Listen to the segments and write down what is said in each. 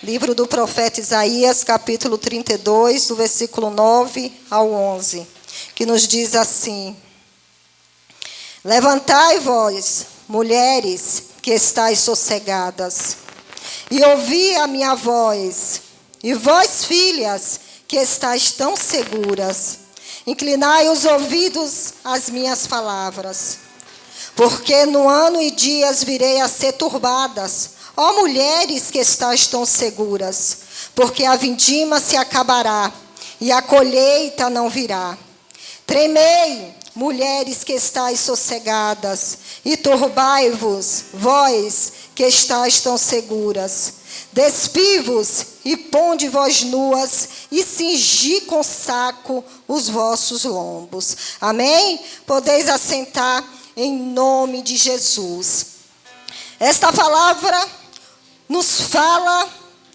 Livro do profeta Isaías, capítulo 32, do versículo 9 ao 11, que nos diz assim: Levantai vós, mulheres, que estáis sossegadas, e ouvi a minha voz, e vós, filhas, que estáis tão seguras, inclinai os ouvidos às minhas palavras, porque no ano e dias virei a ser turbadas, ó mulheres que estáis tão seguras, porque a vindima se acabará, e a colheita não virá. Tremei, mulheres que estáis sossegadas, e turbai-vos, vós que estáis tão seguras. Despivo-vos e ponde vós nuas, e cingi com saco os vossos lombos. Amém? Podeis assentar em nome de Jesus. Esta palavra nos fala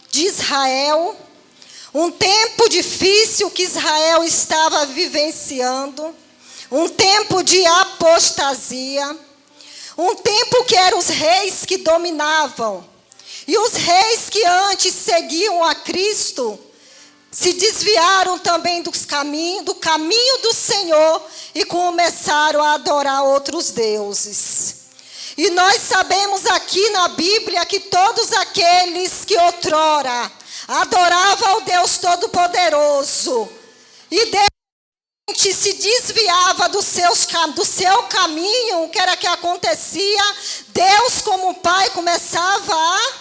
de Israel, um tempo difícil que Israel estava vivenciando, um tempo de apostasia, um tempo que eram os reis que dominavam, e os reis que antes seguiam a Cristo, se desviaram também do caminho do Senhor, e começaram a adorar outros deuses. E nós sabemos aqui na Bíblia que todos aqueles que outrora adoravam ao Deus Todo-Poderoso e de repente se desviava do seu caminho, o que era que acontecia? Deus, como Pai, começava a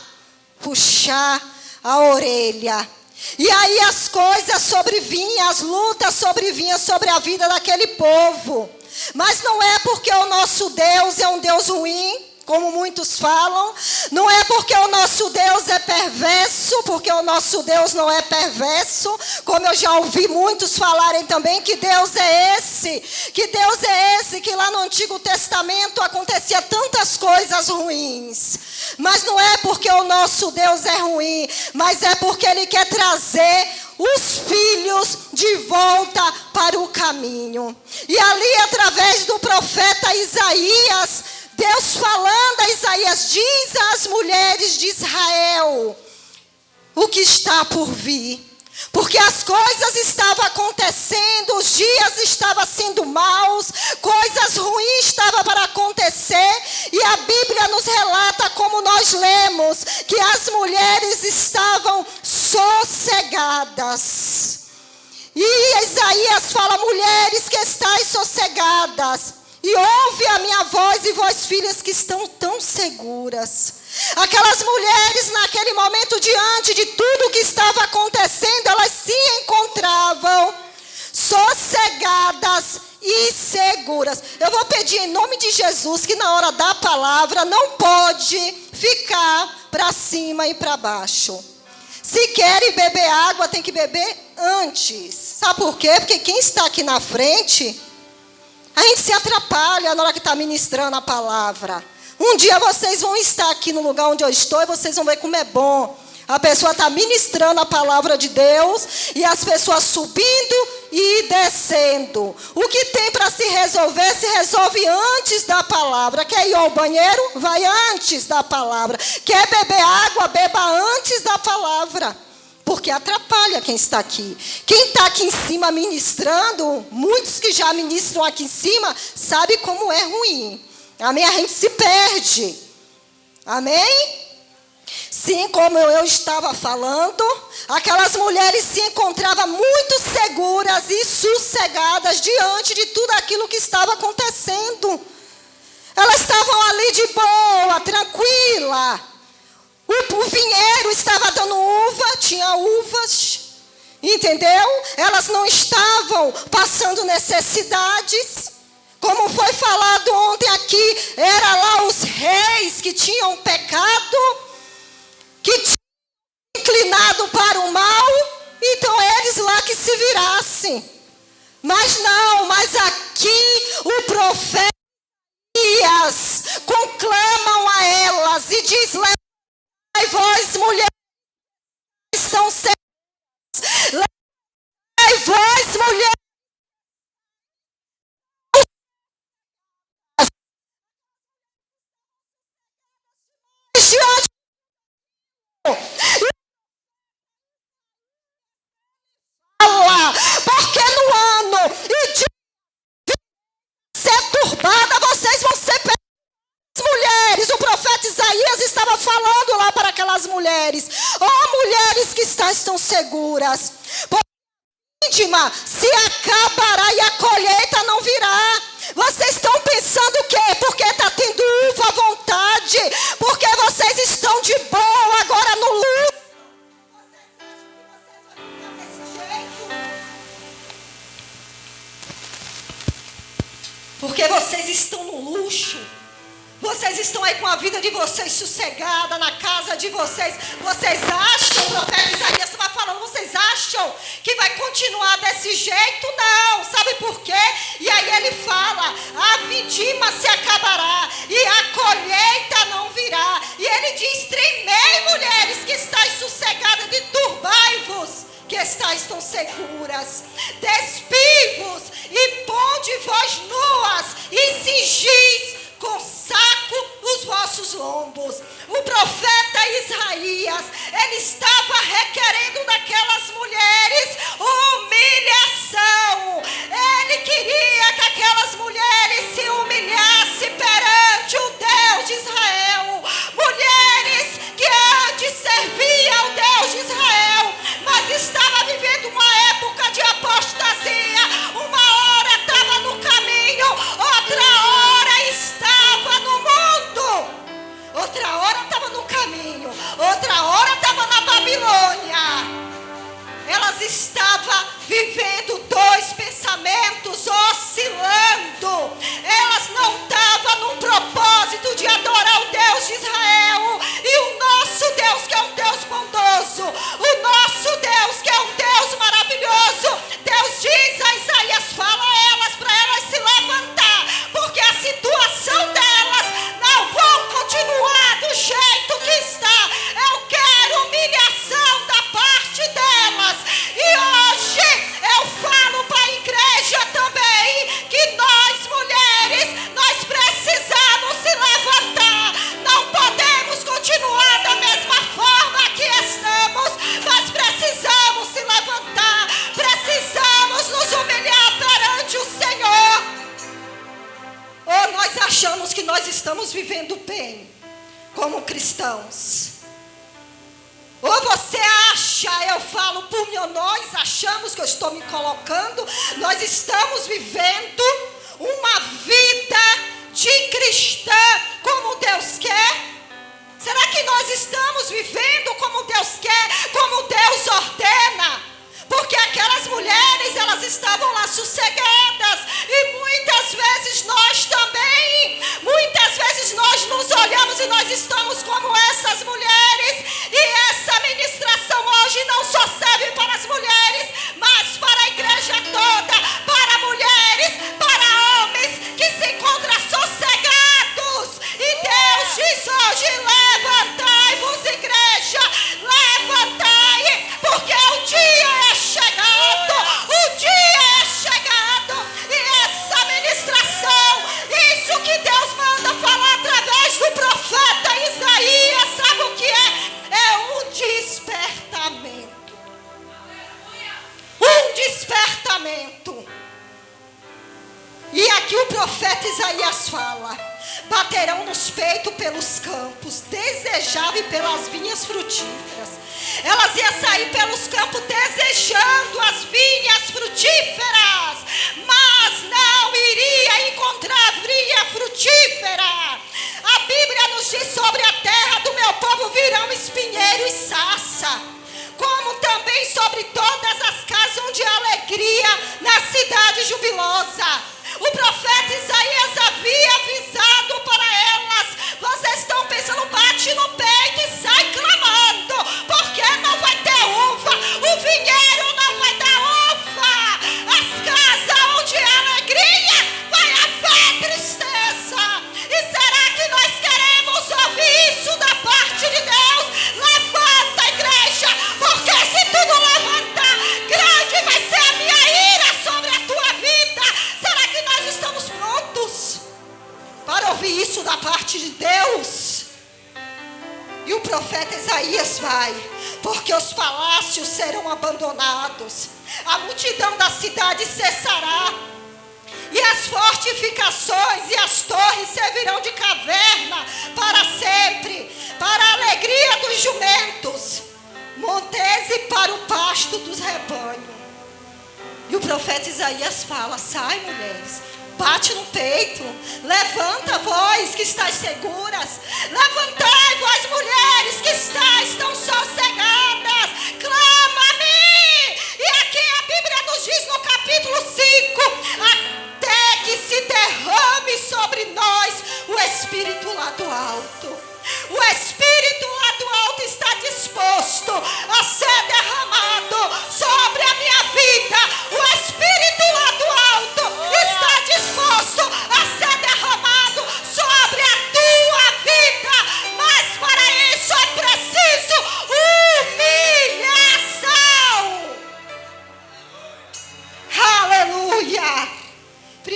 puxar a orelha. E aí as coisas sobrevinham, as lutas sobrevinham sobre a vida daquele povo. Mas não é porque o nosso Deus é um Deus ruim, como muitos falam. Não é porque o nosso Deus é perverso, porque o nosso Deus não é perverso. Como eu já ouvi muitos falarem também, que Deus é esse. Que Deus é esse, que lá no Antigo Testamento acontecia tantas coisas ruins. Mas não é porque o nosso Deus é ruim, mas é porque Ele quer trazer os filhos de volta para o caminho. E ali, através do profeta Isaías, Deus falando a Isaías, diz às mulheres de Israel o que está por vir. Porque as coisas estavam acontecendo, os dias estavam sendo maus, coisas ruins estavam para acontecer. E a Bíblia nos relata, como nós lemos, que as mulheres estavam sossegadas. E Isaías fala: mulheres que estáis sossegadas, e ouve a minha voz, e vós, filhas, que estão tão seguras. Aquelas mulheres, naquele momento, diante de tudo que estava acontecendo, elas se encontravam sossegadas e seguras. Eu vou pedir em nome de Jesus que na hora da palavra não pode ficar para cima e para baixo. Se querem beber água, tem que beber antes. Sabe por quê? Porque quem está aqui na frente, a gente se atrapalha na hora que está ministrando a palavra. Um dia vocês vão estar aqui no lugar onde eu estou e vocês vão ver como é bom. A pessoa está ministrando a palavra de Deus e as pessoas subindo e descendo. O que tem para se resolve antes da palavra. Quer ir ao banheiro? Vai antes da palavra. Quer beber água? Beba antes da palavra. Porque atrapalha quem está aqui. Quem está aqui em cima ministrando, muitos que já ministram aqui em cima, sabe como é ruim. Amém? A gente se perde. Amém? Sim, como eu estava falando, aquelas mulheres se encontravam muito seguras e sossegadas diante de tudo aquilo que estava acontecendo. Elas estavam ali de boa, tranquila. O vinheiro estava dando uva, tinha uvas, entendeu? Elas não estavam passando necessidades. Como foi falado ontem aqui, era lá os reis que tinham pecado, que tinham inclinado para o mal, então eles lá que se virassem. Mas não, mas aqui o profeta Isaías conclamam a elas e diz: levantai vós, mulheres que estão cegas, levantai vós, mulheres diante aquelas mulheres: ó mulheres que estáis tão seguras, íntima se acabará e a colheita não virá. Vocês estão pensando o quê? Porque está tendo uva à vontade, porque vocês estão de boa agora no luto. Porque vocês estão no luxo. Vocês estão aí com a vida de vocês sossegada na casa de vocês. Vocês acham, o profeta Isaías está falando, vocês acham que vai continuar desse jeito? Não, sabe por quê? E aí ele fala: a vindima se acabará e a colheita não virá. E ele diz: tremei, mulheres que estáis sossegadas, e turbai-vos que estáis tão seguras. Despivos e ponde-vos nuas e cingis com saco os vossos lombos. O profeta Isaías, ele estava requerendo daquelas mulheres humilhação. Ele queria que aquelas mulheres se humilhassem perante o Deus de Israel. Mulheres que antes serviam ao Deus de Israel, mas estava vivendo uma época de apostasia. Uma hora estava no caminho, outra hora estava no mundo, outra hora estava no caminho, outra hora estava na Babilônia. Elas estavam vivendo dois pensamentos oscilando. Elas não estavam num propósito de adorar o Deus de Israel. E o nosso Deus, que é um Deus bondoso, o nosso Deus, que é um Deus maravilhoso. Deus diz a Isaías: fala a elas para elas se levantar, porque a situação delas não vão continuar do jeito que está. Eu quero humilhação da parte delas. E hoje eu falo para a igreja também que nós, mulheres, nós precisamos se levantar. Não podemos continuar da mesma forma que estamos. Nós precisamos se levantar. Precisamos nos humilhar perante o Senhor. Ou nós achamos que nós estamos vivendo bem como cristãos? Ou você acha, eu falo por mim, nós achamos que eu estou me colocando, nós estamos vivendo uma vida de cristã como Deus quer? Será que nós estamos vivendo como Deus quer, como Deus ordena? Porque aquelas mulheres, elas estavam lá sossegadas. E muitas vezes nós também, muitas vezes nós nos olhamos e nós estamos como essas mulheres. E essa ministração hoje não só serve para as mulheres, mas para a igreja toda, para mulheres, para homens que se encontram sossegados. E Deus diz hoje: levantai-vos, igreja, levantai, porque o dia é chegado, o dia é chegado. E essa ministração, isso que Deus manda falar através do profeta Isaías, sabe o que é? É um despertamento. Um despertamento. E aqui o profeta Isaías fala: baterão nos peitos pelos campos, desejáveis pelas vinhas frutíferas. Elas iam sair pelos campos desejando as vinhas frutíferas, mas não iria encontrar vinha frutífera. A Bíblia nos diz: sobre a terra do meu povo virão espinheiro e sarça, como também sobre todas as casas onde há alegria, na cidade jubilosa. O profeta Isaías havia avisado para elas: vocês estão pensando, bate no peito e sai clamando, porque não vai ter uva, o vinheiro não vai dar uva, as casas onde há alegria vai haver tristeza. E será que nós queremos ouvir isso da parte de Deus? Levanta, igreja, porque se tudo levantar, grande vai ser a minha ira sobre a tua vida. Será que nós estamos prontos para ouvir isso da parte de Deus? E o profeta Isaías vai: porque os palácios serão abandonados, a multidão da cidade cessará, E as fortificações e as torres servirão de caverna para sempre, para a alegria dos jumentos, montese para o pasto dos rebanhos. E o profeta Isaías fala: sai, mulheres, bate no peito, levanta vós que estáis seguras, levantai vós mulheres que estão sossegadas, clama-me. E aqui a Bíblia nos diz no capítulo 5, até que se derrame sobre nós o Espírito lá do alto. O Espírito lá do alto está disposto a ser derramado sobre a minha vida. O Espírito lá do alto está disposto a ser derramado sobre a tua vida. Mas para isso é preciso humilhação. Aleluia. 1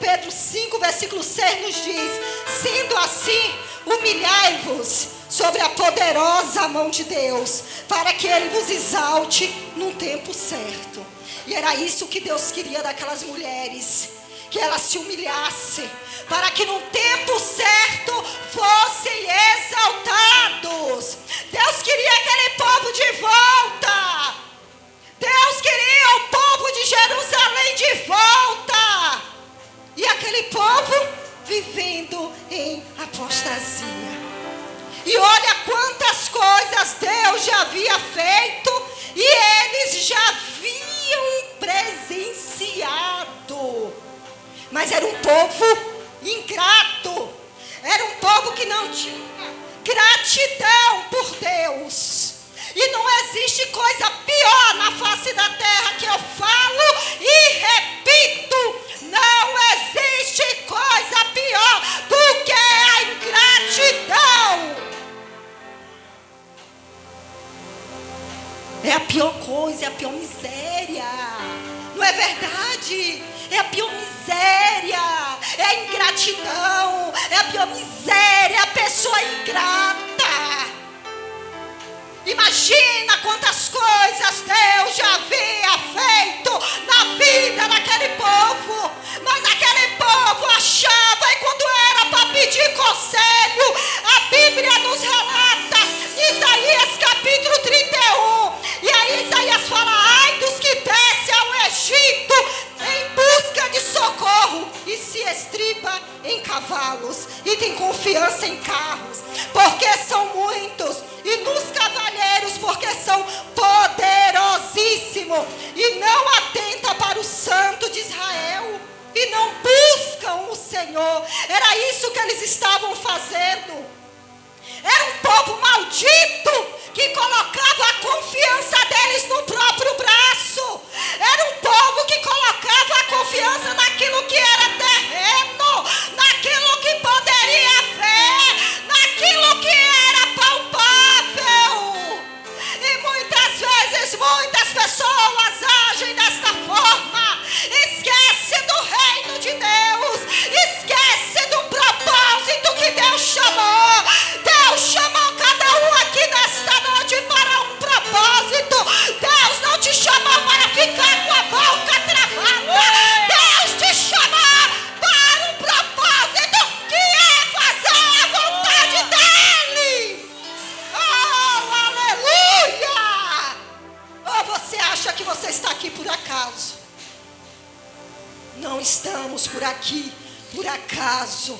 Pedro 5, versículo 6 nos diz: sendo assim, humilhai-vos sobre a poderosa mão de Deus, para que Ele vos exalte num tempo certo. E era isso que Deus queria daquelas mulheres, que elas se humilhassem, para que no tempo certo fossem exaltados. Deus queria aquele povo de volta. Deus queria o povo de Jerusalém de volta. E aquele povo vivendo em apostasia. E olha quantas coisas Deus já havia feito e eles já haviam presenciado. Mas era um povo ingrato. Era um povo que não tinha gratidão por Deus. E não existe coisa pior na face da terra, que eu falo e repito: não existe coisa pior do que a ingratidão. É a pior coisa, é a pior miséria. Não é verdade? É a pior miséria. É a ingratidão. É a pior miséria, a pessoa ingrata. Imagina quantas coisas Deus já havia feito na vida daquele povo. Mas aquele povo achava, e quando era para pedir conselho, a Bíblia nos relata, Isaías capítulo 31. E aí Isaías fala: ai dos que descem ao Egito em busca de socorro e se estriba em cavalos e tem confiança em carros, porque são muitos, e nos cavalheiros, porque são poderosíssimos, e não atenta para o Santo de Israel, e não buscam o Senhor. Era isso que eles estavam fazendo. Era um povo maldito que colocava a confiança deles no próprio braço. Era um povo que colocava a confiança naquilo que era terreno, naquilo que poderia ver, naquilo que era palpável. E muitas vezes, muitas pessoas agem desta forma. Esquece do reino de Deus, esquece do propósito que Deus chamou. Deus chamou cada um aqui nesta noite para um propósito. Deus não te chamou para ficar com a boca travada. Deus te chamou para um propósito, que é fazer a vontade dEle. Oh, aleluia! Ou você acha que você está aqui por acaso? Não estamos por aqui por acaso.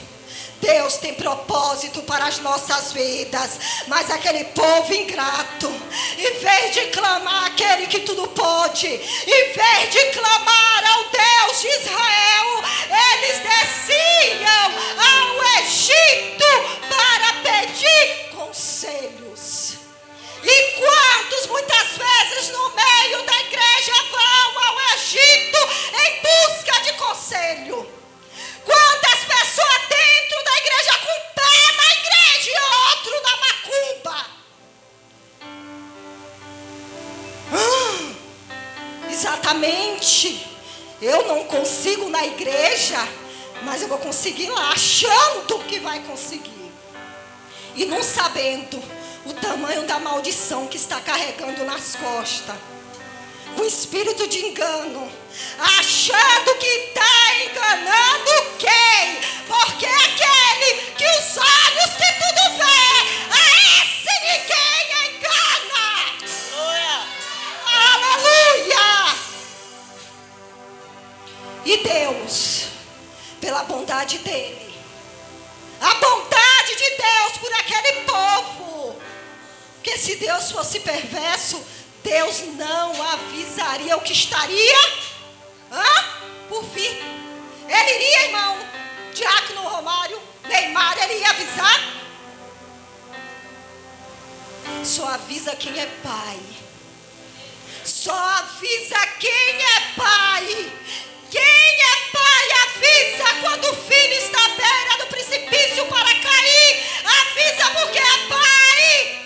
Deus tem propósito para as nossas vidas. Mas aquele povo ingrato, em vez de clamar aquele que tudo pode, em vez de clamar ao Deus de Israel, eles desciam ao Egito para pedir conselhos. E quantos muitas vezes no meio da igreja vão ao Egito em busca de conselho? Quantas pessoas dentro da igreja com um pé na igreja e outro na macumba? Exatamente. Eu não consigo na igreja, mas eu vou conseguir lá, achando que vai conseguir. E não sabendo o tamanho da maldição que está carregando nas costas. um espírito de engano, achando que está enganando quem? Porque aquele que os olhos que tudo vê, a esse ninguém engana. Aleluia! E Deus, pela bondade dele, a bondade de Deus por aquele povo, porque se Deus fosse perverso, Deus não avisaria o que estaria por vir. Ele iria, irmão Diácono Romário, Neymar, ele ia avisar? Só avisa quem é pai. Só avisa quem é pai. Quem é pai avisa quando o filho está à beira do precipício para cair. Avisa porque é pai.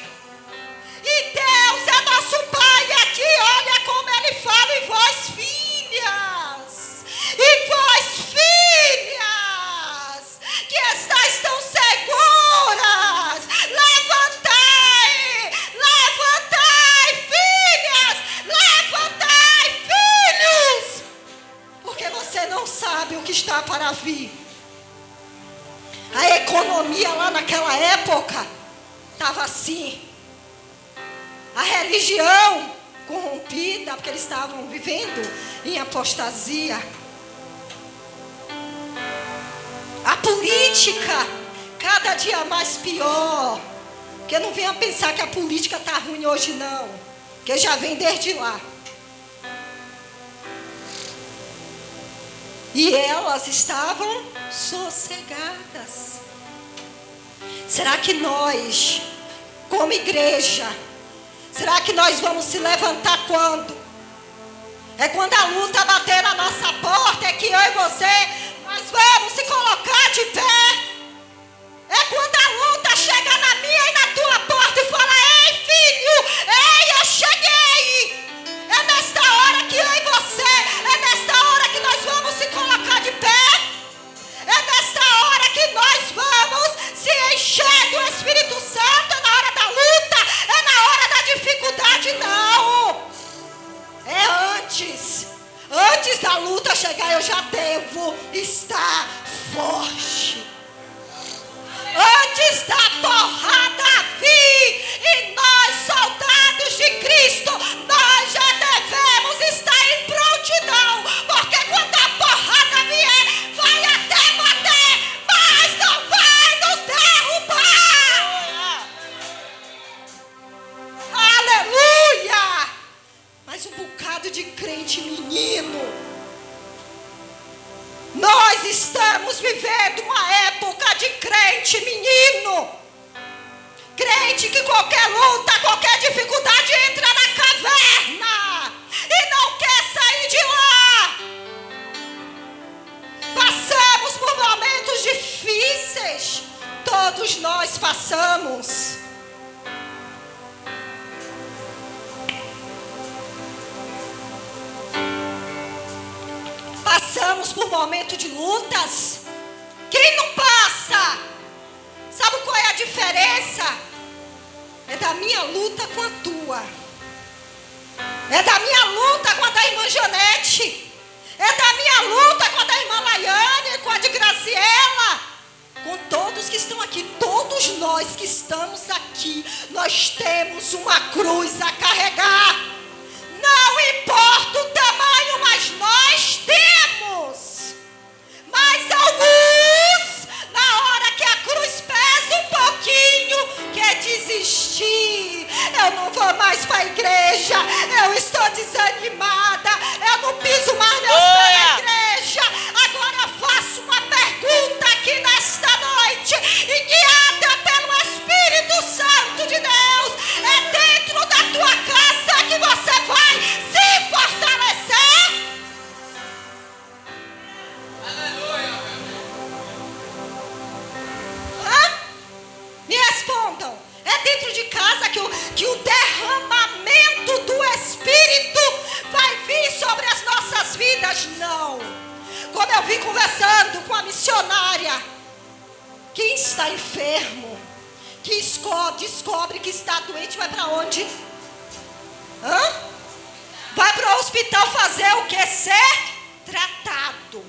E Deus é nosso pai. E aqui olha como ele fala: e vós filhas, e vós filhas, que estáis tão seguras, levantai, levantai, filhas, levantai, filhos, porque você não sabe o que está para vir. A economia lá naquela época estava assim. A religião corrompida, porque eles estavam vivendo em apostasia. A política cada dia mais pior. Porque não venha pensar que a política está ruim hoje não, porque já vem desde lá. E elas estavam sossegadas. Será que nós, como igreja, será que nós vamos se levantar quando? É quando a luta bater na nossa porta, é que eu e você, nós vamos se colocar de pé. É quando a luta chega na minha e na tua porta e fala: ei filho, ei, eu cheguei. É nesta hora que eu e você, é nesta hora que nós vamos se colocar de pé. É nesta hora que nós vamos se encher do Espírito Santo. É na hora da luta, é na hora da dificuldade, não. É antes. Antes da luta chegar, eu já devo estar forte. Antes da porrada vir, e nós, soldados de Cristo, nós já devemos estar em prontidão, porque quando a porrada vier, vai até bater, mas não vai nos derrubar. Aleluia! Mas um bocado de crente menino. Nós estamos vivendo uma época de crente menino. Crente que qualquer luta, qualquer dificuldade entra na caverna e não quer sair de lá. Passamos por momentos difíceis. Todos nós passamos. Passamos por momentos de lutas. Quem não passa? Sabe qual é a diferença? É da minha luta com a tua. É da minha luta com a da irmã Janete. É da minha luta com a da irmã Laiane, com a de Graciela. Com todos que estão aqui. Todos nós que estamos aqui, nós temos uma cruz a carregar. Não importa o tamanho, mas nós temos. Mas alguns, na hora que a cruz pesa um pouquinho, quer desistir. Eu não vou mais para a igreja. Eu estou desanimada. Eu não piso mais meus pés na igreja. Agora eu faço uma pergunta aqui nesta noite, e guiada pelo Espírito Santo de Deus. É dentro da tua casa que você vai se fortalecer? Aleluia. Me respondam. É dentro de casa que o derramamento do Espírito vai vir sobre as nossas vidas? Não. Como eu vim conversando com a missionária, quem está enfermo, que descobre que está doente, vai para onde? Vai para hospital fazer o que? Ser tratado.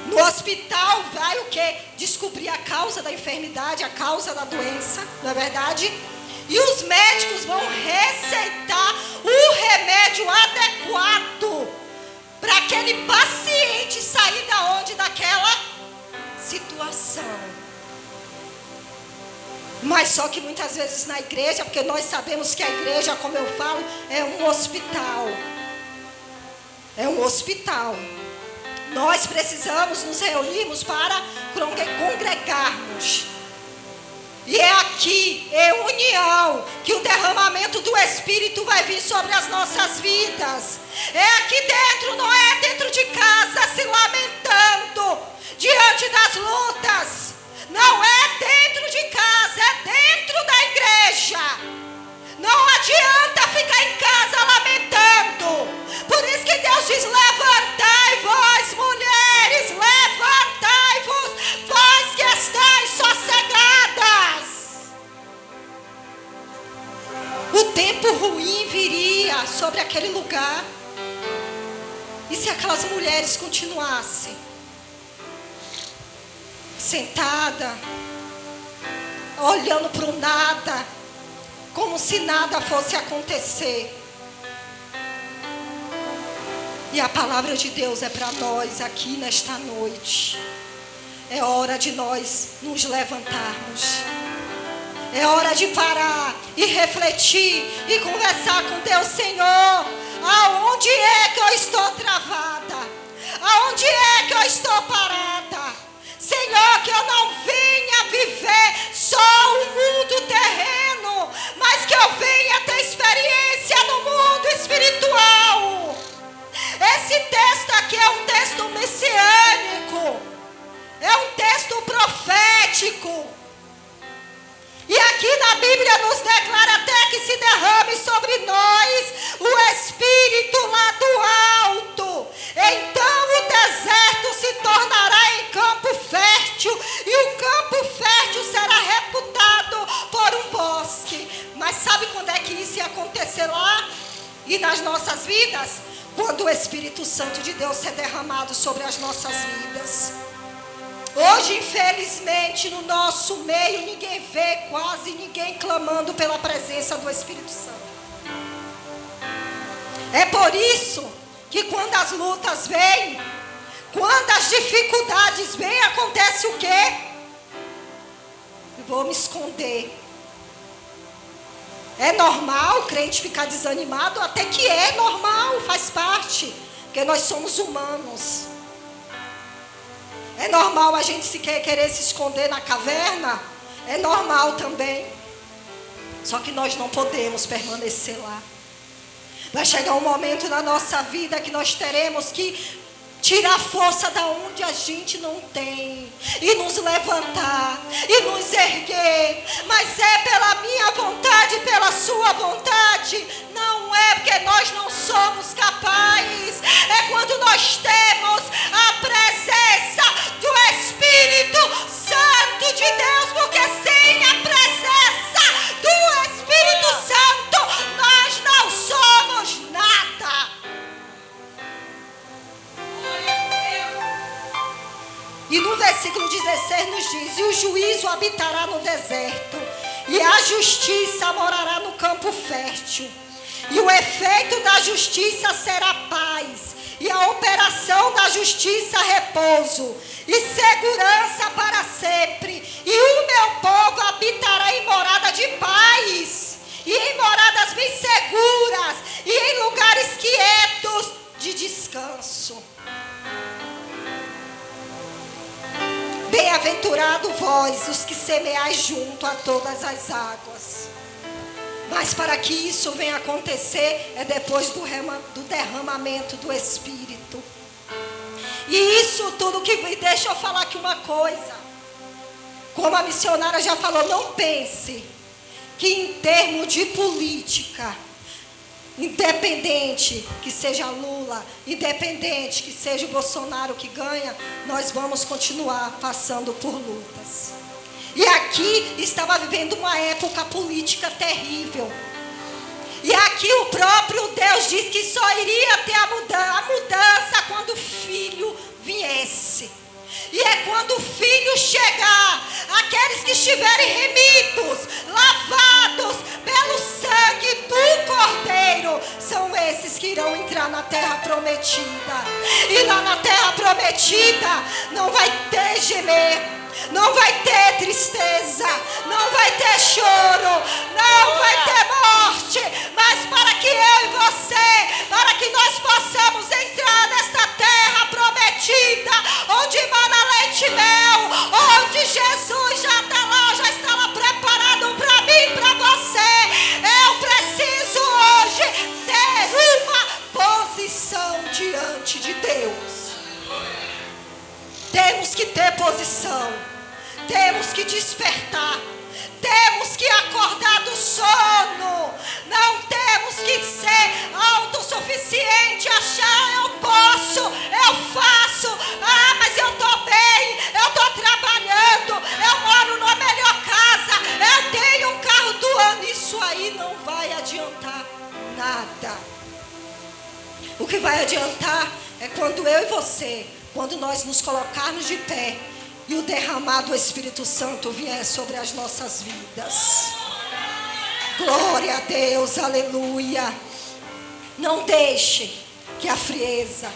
No hospital vai o que? Descobrir a causa da enfermidade, a causa da doença, não é verdade? E os médicos vão receitar o remédio adequado para aquele paciente sair da onde? Daquela situação. Mas só que muitas vezes na igreja, porque nós sabemos que a igreja, como eu falo, é um hospital. É um hospital. Nós precisamos nos reunirmos para congregarmos. E é aqui, é união, que o derramamento do Espírito vai vir sobre as nossas vidas. É aqui dentro, não é dentro de casa, se lamentando diante das lutas. Não é dentro de casa, é dentro da igreja. Não adianta ficar em casa lamentando. Por isso que Deus diz: levantai-vos, mulheres, levantai-vos, vós que estáis sossegadas. O tempo ruim viria sobre aquele lugar. E se aquelas mulheres continuassem sentada, olhando para o nada, como se nada fosse acontecer? E a palavra de Deus é para nós aqui nesta noite. É hora de nós nos levantarmos. É hora de parar e refletir e conversar com Deus. Senhor, aonde é que eu estou travada? Aonde é que eu estou parada? Senhor, que eu não venha viver só o mundo terreno, mas que eu venha ter experiência no mundo espiritual. Esse texto aqui é um texto messiânico, é um texto profético. E aqui na Bíblia nos declara até que se derrame sobre nós o Espírito lá do alto. Então o deserto se tornará em campo fértil, e o campo fértil será reputado por um bosque. Mas sabe quando é que isso ia acontecer lá e nas nossas vidas? Quando o Espírito Santo de Deus ser derramado sobre as nossas vidas. Hoje, infelizmente, no nosso meio, ninguém vê quase ninguém clamando pela presença do Espírito Santo. É por isso que quando as lutas vêm, quando as dificuldades vêm, acontece o quê? Eu vou me esconder. É normal o crente ficar desanimado? Até que é normal, faz parte, porque nós somos humanos. É normal a gente querer se esconder na caverna? É normal também. Só que nós não podemos permanecer lá. Vai chegar um momento na nossa vida que nós teremos que tirar força da onde a gente não tem e nos levantar e nos erguer. Mas é pela minha vontade, pela sua vontade? Não é, porque nós não somos capazes. É quando nós temos a presença do Espírito Santo de Deus, porque sem a presença do Espírito Santo nós não somos nada. E no versículo 16 nos diz: e o juízo habitará no deserto, e a justiça morará no campo fértil. E o efeito da justiça será paz, e a operação da justiça repouso, e segurança para sempre. E o meu povo habitará em morada de paz, e em moradas bem seguras, e em lugares quietos de descanso. Bem-aventurado vós, os que semeais junto a todas as águas. Mas para que isso venha acontecer, é depois do derramamento do Espírito. E isso tudo que... Deixa eu falar aqui uma coisa. Como a missionária já falou, não pense que em termos de política, independente que seja Lula, independente que seja o Bolsonaro que ganha, nós vamos continuar passando por lutas. E aqui estava vivendo uma época política terrível. E aqui o próprio Deus diz que só iria entrar na terra prometida. E lá na terra prometida não vai ter gemer, não vai ter tristeza, não vai ter choro, não vai ter morte. Mas para que eu e você, para que nós possamos entrar nesta terra prometida, onde mana leite e mel, onde Jesus já está lá, já está lá preparado para mim e para você, eu preciso hoje ter uma posição diante de Deus. Temos que ter posição, temos que despertar, temos que acordar do sono. Não temos que ser autossuficiente, achar eu posso, eu faço, mas eu estou bem, eu estou trabalhando, eu moro numa melhor casa, eu tenho um carro do ano. Isso aí não vai adiantar nada. O que vai adiantar é quando eu e você, quando nós nos colocarmos de pé e o derramado do Espírito Santo vier sobre as nossas vidas. Glória a Deus, aleluia. Não deixe que a frieza,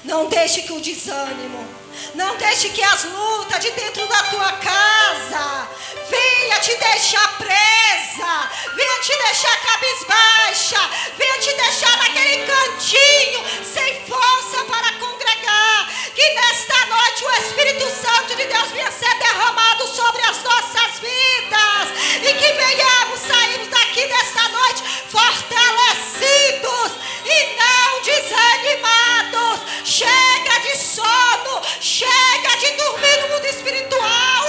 não deixe que o desânimo, não deixe que as lutas de dentro da tua casa venha te deixar presa, venha te deixar cabisbaixa, venha te deixar naquele cantinho sem força para congregar. Que nesta noite o Espírito Santo de Deus venha ser derramado sobre as nossas vidas e que venhamos sair daqui desta noite fortalecidos e não desanimados. Chega de sono, chega de dormir no mundo espiritual.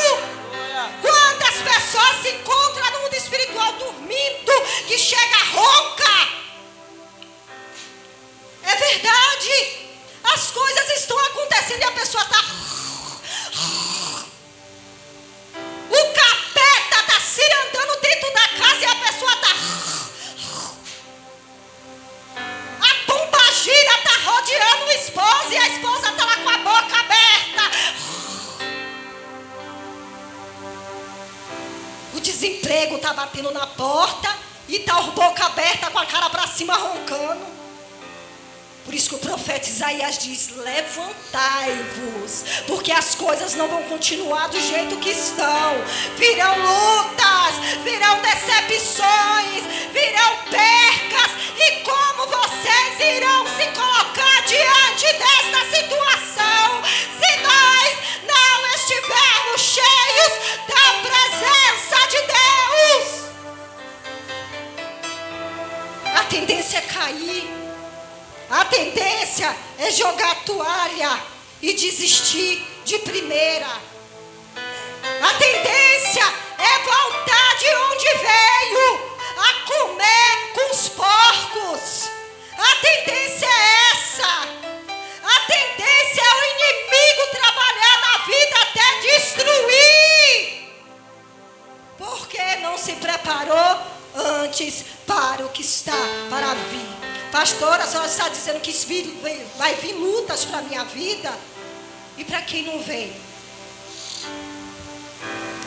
Quantas pessoas se encontram no mundo espiritual dormindo, que chega ronca? É verdade. As coisas estão acontecendo e a pessoa está... O capeta está se andando dentro da casa e a pessoa está... A pombagira está rodeando o esposo e a esposa está lá com a boca aberta. O desemprego está batendo na porta e está a boca aberta com a cara para cima roncando. Por isso que o profeta Isaías diz: levantai-vos, porque as coisas não vão continuar do jeito que estão. Virão lutas, virão decepções, virão percas. E como vocês irão se colocar diante desta situação se nós não estivermos cheios da presença de Deus? A tendência é cair. A tendência é jogar a toalha e desistir de primeira. A tendência é voltar de onde veio, a comer com os porcos. A tendência é essa. A tendência é o inimigo trabalhar na vida até destruir. Porque não se preparou antes para o que está para vir. Pastora, a senhora está dizendo que vai vir lutas para a minha vida. E para quem não vem?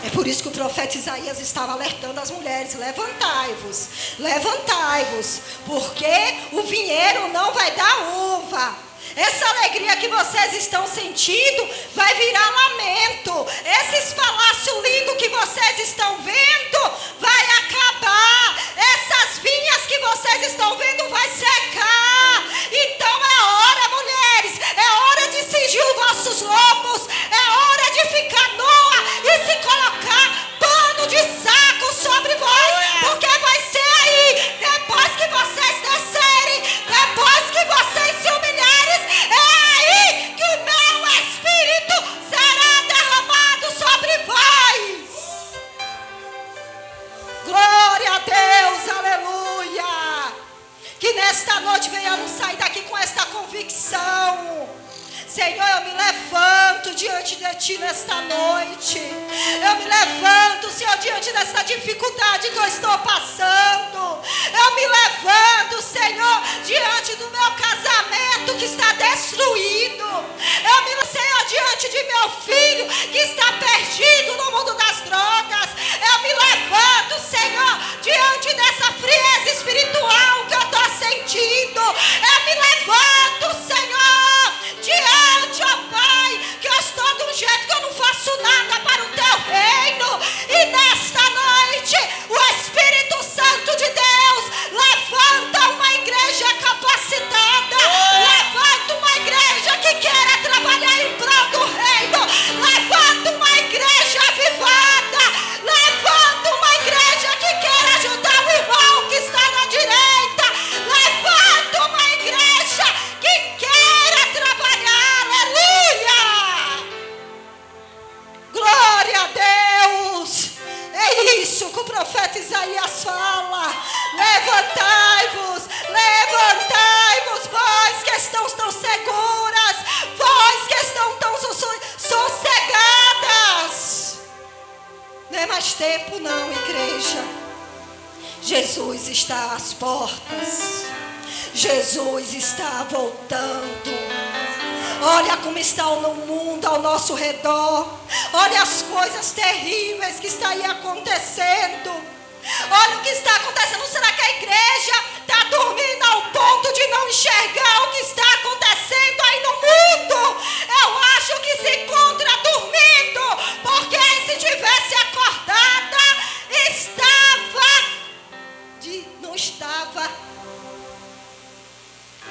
É por isso que o profeta Isaías estava alertando as mulheres: levantai-vos, levantai-vos, porque o vinheiro não vai dar uva. Essa alegria que vocês estão sentindo vai virar lamento. Esses palácios lindos que vocês estão vendo vai acabar. Essas vinhas que vocês estão vendo vai secar. Então é hora, mulheres, é hora de cingir os vossos lombos, é hora de ficar nua e se colocar pano de saco sobre vós, porque vai ser aí, depois que vocês descerem, depois que vocês se humilharem, é aí que o meu Espírito será derramado sobre vós. Glória a Deus, aleluia. Que nesta noite venhamos sair daqui com esta convicção: Senhor, eu me levanto diante de Ti nesta noite. Eu me levanto, Senhor, diante dessa dificuldade que eu estou passando. Eu me levanto, Senhor, diante do meu casamento que está destruído. Eu me levanto, Senhor, diante de meu filho que está perdido no mundo das drogas. Eu me levanto, Senhor, diante dessa frieza espiritual que eu estou sentindo. Eu me levanto, mais tempo não, igreja. Jesus está às portas. Jesus está voltando. Olha como está o mundo ao nosso redor. Olha as coisas terríveis que estão aí acontecendo. Olha o que está acontecendo. Será que a igreja está dormindo ao ponto de não enxergar o que está acontecendo aí no mundo? Eu acho que se encontra dormindo, porque se tivesse acordada, não estava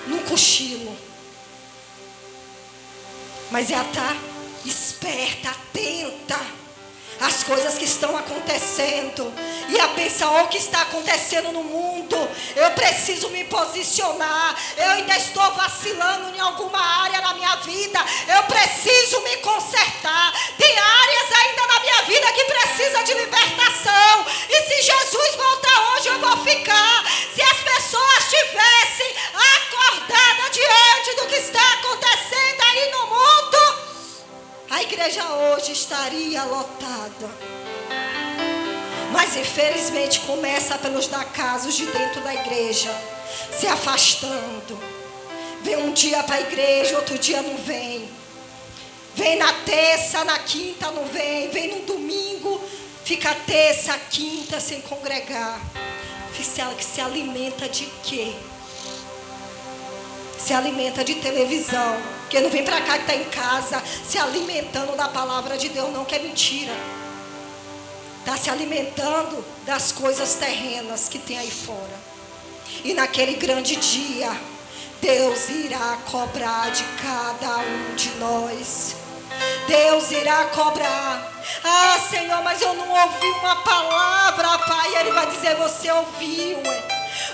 no cochilo. Mas ela está esperta, atenta às coisas que estão acontecendo. E a pensar o que está acontecendo no mundo. Eu preciso me posicionar. Eu ainda estou vacilando em alguma área na minha vida. Eu preciso me consertar. Tem áreas ainda na minha vida que precisa de libertação. E se Jesus voltar hoje, eu vou ficar. Se as pessoas estivessem acordadas diante do que está acontecendo aí no mundo, a igreja hoje estaria lotada. Mas infelizmente começa pelos da casa, os de dentro da igreja, se afastando. Vem um dia para a igreja, outro dia não vem. Vem na terça, na quinta não vem. Vem no domingo, fica terça, quinta sem congregar. Que se alimenta de quê? Se alimenta de televisão. Porque não vem para cá que está em casa se alimentando da palavra de Deus, não, que é mentira. Está se alimentando das coisas terrenas que tem aí fora. E naquele grande dia, Deus irá cobrar de cada um de nós. Deus irá cobrar. Ah, Senhor, mas eu não ouvi uma palavra, Pai. Ele vai dizer: você ouviu,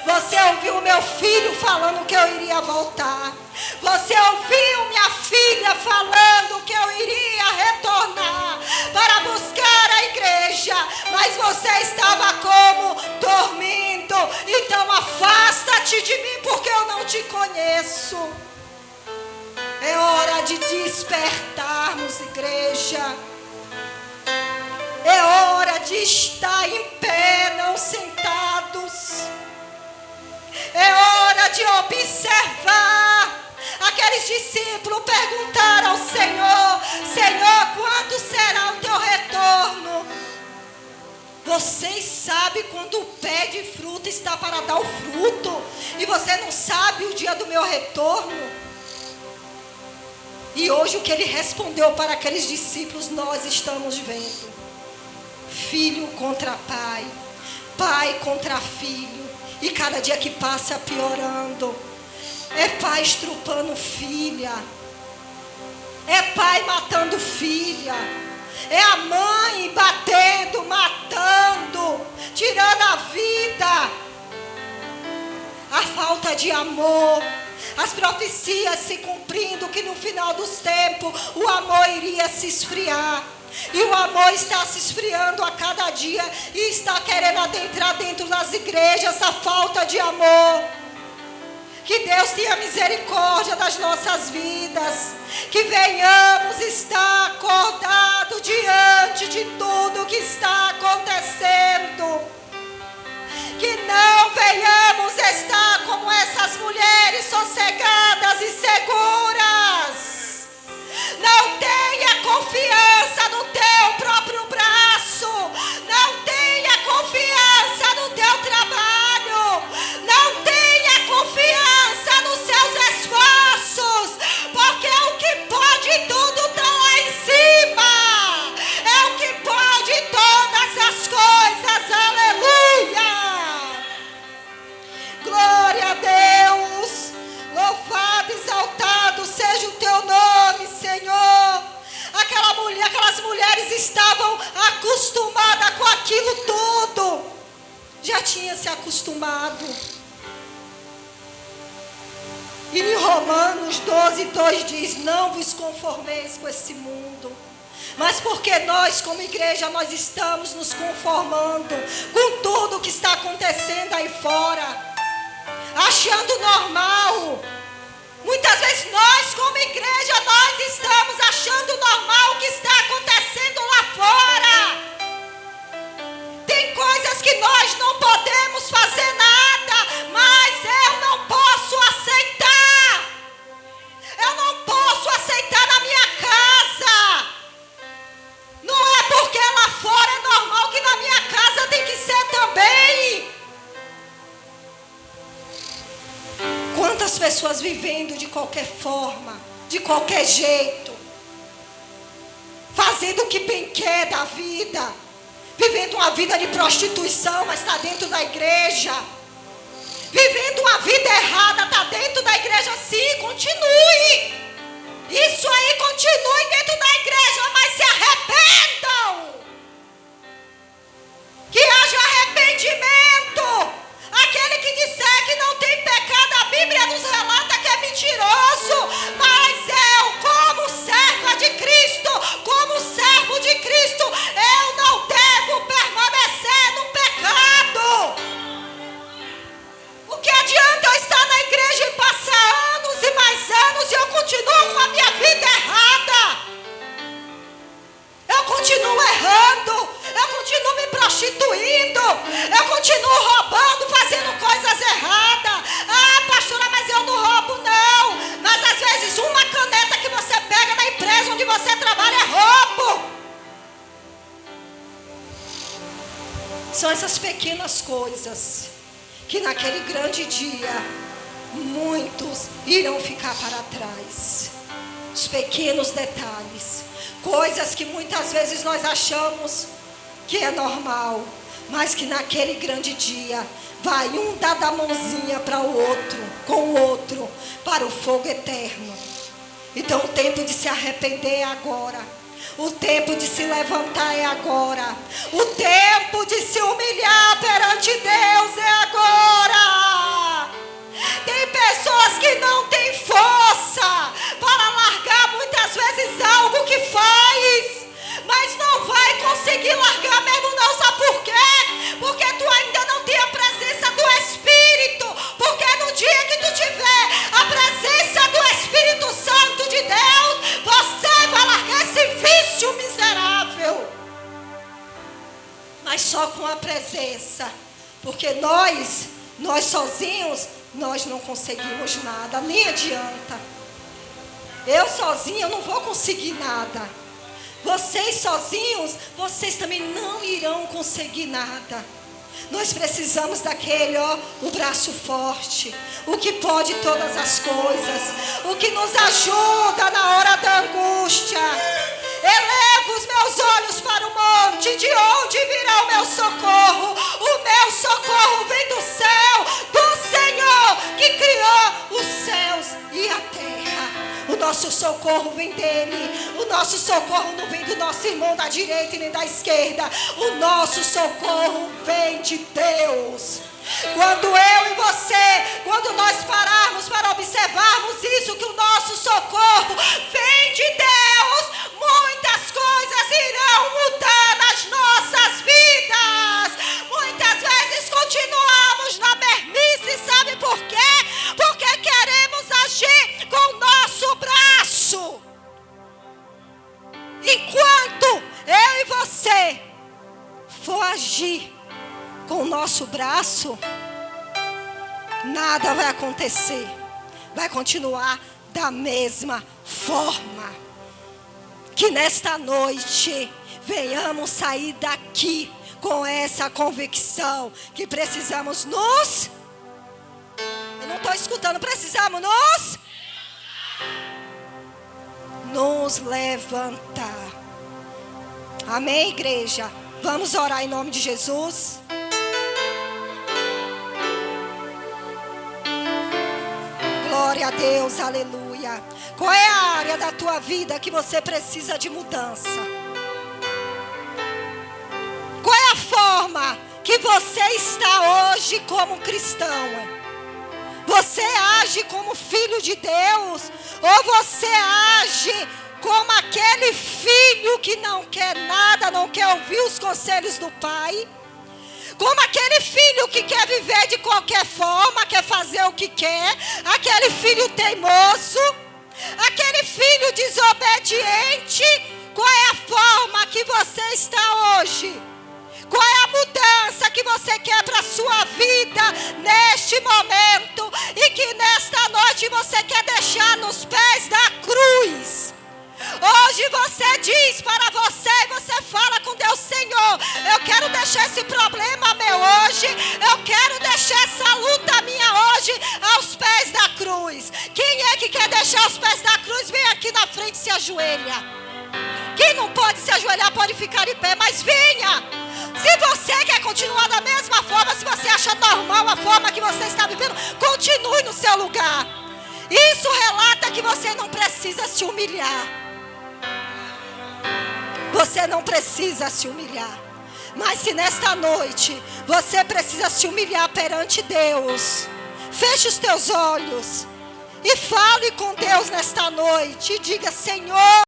você ouviu meu filho falando que eu iria voltar. Você ouviu minha filha falando que eu iria retornar para buscar a igreja. Mas você estava como? Dormindo. Então afasta-te de mim, porque eu não te conheço. É hora de despertarmos, igreja. É hora de estar em pé, não sentados. É hora de observar. Aqueles discípulos perguntaram ao Senhor: Senhor, quando será o teu retorno? Vocês sabem quando o pé de fruta está para dar o fruto, e você não sabe o dia do meu retorno? E hoje o que ele respondeu para aqueles discípulos, nós estamos vendo. Filho contra pai, pai contra filho, e cada dia que passa piorando. É pai estrupando filha, é pai matando filha, é a mãe batendo, matando, tirando a vida. A falta de amor, as profecias se cumprindo, que no final dos tempos o amor iria se esfriar. E o amor está se esfriando a cada dia e está querendo adentrar dentro das igrejas essa falta de amor. Que Deus tenha misericórdia das nossas vidas. Que venhamos estar acordados diante de tudo que está acontecendo. Que não venhamos estar como essas mulheres sossegadas e seguras. Não tenha confiança no teu próprio braço. Não tenha confiança no teu trabalho. Não tenha confiança nos seus esforços. Porque é o que pode tudo está lá em cima. É o que pode todas as coisas. Aleluia. Glória a Deus. Louvado, exaltado seja o teu nome, Senhor. Aquelas mulheres estavam acostumadas com aquilo tudo. Já tinha se acostumado. E em Romanos 12:2 diz: não vos conformeis com esse mundo. Mas porque nós, como igreja, nós estamos nos conformando com tudo que está acontecendo aí fora, achando normal. Muitas vezes nós, como igreja, nós estamos achando normal o que está acontecendo lá fora. podemos fazer nada, mas eu não posso aceitar. Eu não posso aceitar na minha casa. Não é porque lá fora é normal que na minha casa tem que ser também. Quantas pessoas vivendo de qualquer forma, de qualquer jeito, fazendo o que bem quer da vida, vivendo uma vida de prostituição, mas está dentro da igreja, vivendo uma vida errada, está dentro da igreja. Sim, continue, isso aí, continue dentro da igreja, mas se arrependam, que haja arrependimento. Aquele que disser que não tem pecado, a Bíblia nos relata que é mentiroso. Mas eu, como serva de Cristo, como servo de Cristo, eu não devo permanecer no pecado. O que adianta eu estar na igreja e passar anos e mais anos e eu continuo com a minha vida errada? Eu continuo errando, eu continuo me prostituindo, eu continuo roubando, fazendo coisas erradas. Ah, pastora, mas eu não roubo não. Mas às vezes uma caneta que você pega na empresa onde você trabalha é roubo. São essas pequenas coisas que naquele grande dia muitos irão ficar para trás. Os pequenos detalhes, coisas que muitas vezes nós achamos que é normal, mas que naquele grande dia vai um dar da mãozinha para o outro, com o outro, para o fogo eterno. Então o tempo de se arrepender é agora. O tempo de se levantar é agora. O tempo de se humilhar perante Deus é agora. Tem pessoas que não têm força para largar muitas vezes algo que faz, mas não vai conseguir largar mesmo não. Sabe por quê? Porque tu ainda não tem a presença do Espírito. Porque no dia que tu tiver a presença do Espírito Santo de Deus, você vai largar esse vício miserável. Mas só com a presença. Porque nós sozinhos, nós não conseguimos nada, nem adianta. Eu sozinha, eu não vou conseguir nada. Vocês sozinhos, vocês também não irão conseguir nada. Nós precisamos daquele, o braço forte, o que pode todas as coisas, o que nos ajuda na hora da angústia. Elevo os meus olhos para o monte, de onde virá o meu socorro? O meu socorro vem do céu, do Senhor que criou os céus e a terra. O nosso socorro vem dele. O nosso socorro não vem do nosso irmão da direita e nem da esquerda. O nosso socorro vem de Deus. Quando eu e você, quando nós pararmos para observarmos isso, que o nosso socorro vem de Deus, muitas coisas irão mudar nas nossas vidas. Muitas vezes continuamos na mermice, sabe por quê? Porque queremos agir com o nosso braço. Enquanto eu e você for agir com o nosso braço, nada vai acontecer. Vai continuar da mesma forma. Que nesta noite venhamos sair daqui com essa convicção que precisamos nos... Eu não estou escutando. Precisamos nos levantar. Amém, igreja? Vamos orar em nome de Jesus. Glória a Deus, aleluia. Qual é a área da tua vida que você precisa de mudança? Qual é a forma que você está hoje como cristão? Você age como filho de Deus? Ou você age como aquele filho que não quer nada, não quer ouvir os conselhos do pai? Como aquele filho que quer viver de qualquer forma, quer fazer o que quer? Aquele filho teimoso? Aquele filho desobediente? Qual é a forma que você está hoje? Qual é a mudança que você quer para a sua vida neste momento? E que nesta noite você quer deixar nos pés da cruz. Hoje você diz para você, e você fala com Deus: Senhor, eu quero deixar esse problema meu hoje, eu quero deixar essa luta minha hoje aos pés da cruz. Quem é que quer deixar aos pés da cruz? Vem aqui na frente e se ajoelha. Quem não pode se ajoelhar pode ficar em pé, mas venha. Se você quer continuar da mesma forma, se você acha normal a forma que você está vivendo, continue no seu lugar. Isso relata que você não precisa se humilhar. Você não precisa se humilhar. Mas se nesta noite você precisa se humilhar perante Deus, feche os teus olhos e fale com Deus nesta noite. E diga: Senhor,